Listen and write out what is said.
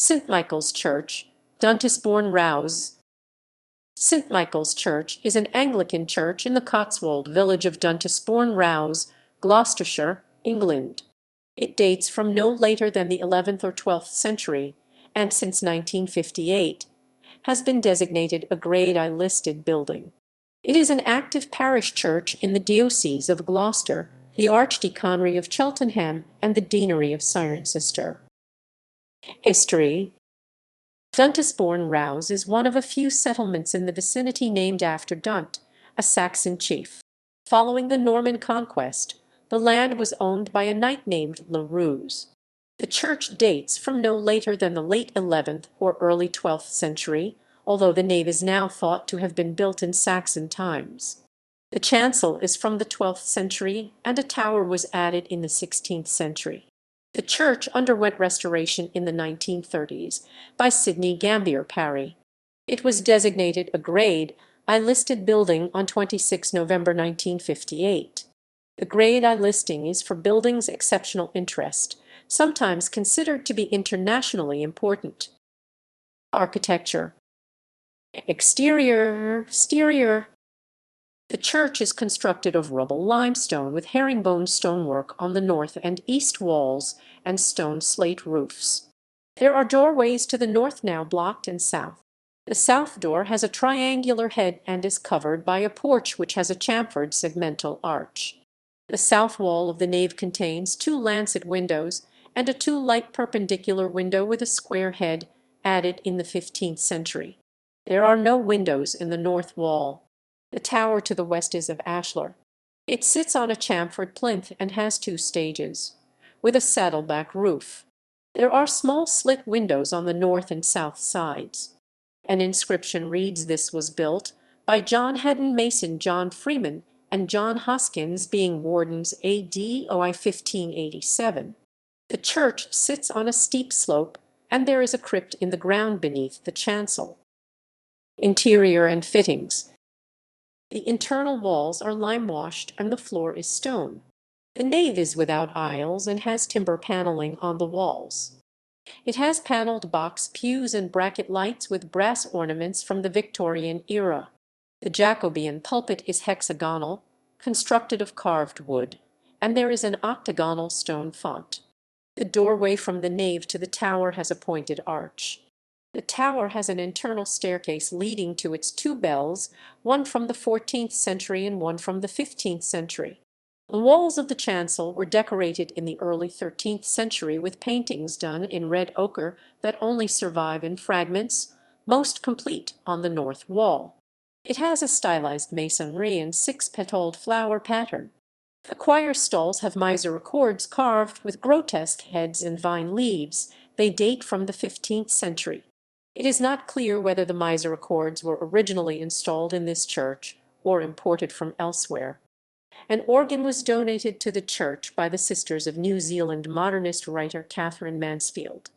St. Michael's Church, Duntisbourne Rouse. St. Michael's Church is an Anglican church in the Cotswold village of Duntisbourne Rouse, Gloucestershire, England. It dates from no later than the 11th or 12th century, and since 1958, has been designated a Grade I listed building. It is an active parish church in the Diocese of Gloucester, the Archdeaconry of Cheltenham, and the deanery of Cirencester. History. Duntisbourne Rouse is one of a few settlements in the vicinity named after Dunt, a Saxon chief. Following the Norman conquest, the land was owned by a knight named Le Rouse. The church dates from no later than the late 11th or early 12th century, although the nave is now thought to have been built in Saxon times. The chancel is from the 12th century, and a tower was added in the 16th century. The church underwent restoration in the 1930s by Sidney Gambier Parry. It was designated a Grade I listed building on 26 November 1958. The Grade I listing is for buildings exceptional interest, sometimes considered to be internationally important. Architecture. Exterior. The church is constructed of rubble limestone with herringbone stonework on the north and east walls and stone slate roofs. There are doorways to the north now blocked and south. The south door has a triangular head and is covered by a porch which has a chamfered segmental arch. The south wall of the nave contains 2 lancet windows and a 2-light perpendicular window with a square head, added in the 15th century. There are no windows in the north wall. The tower to the west is of ashlar. It sits on a chamfered plinth and has 2 stages, with a saddleback roof. There are small slit windows on the north and south sides. An inscription reads, "This was built by John Hedden Mason, John Freeman, and John Hoskins, being wardens A.D. OI 1587. The church sits on a steep slope, and there is a crypt in the ground beneath the chancel. Interior and fittings. The internal walls are lime-washed and the floor is stone. The nave is without aisles and has timber paneling on the walls. It has paneled box pews and bracket lights with brass ornaments from the Victorian era. The Jacobean pulpit is hexagonal, constructed of carved wood, and there is an octagonal stone font. The doorway from the nave to the tower has a pointed arch. The tower has an internal staircase leading to its 2 bells, one from the 14th century and one from the 15th century. The walls of the chancel were decorated in the early 13th century with paintings done in red ochre that only survive in fragments, most complete on the north wall. It has a stylized masonry and 6-petalled flower pattern. The choir stalls have misericords carved with grotesque heads and vine leaves. They date from the 15th century. It is not clear whether the misericords were originally installed in this church or imported from elsewhere. An organ was donated to the church by the Sisters of New Zealand modernist writer Catherine Mansfield.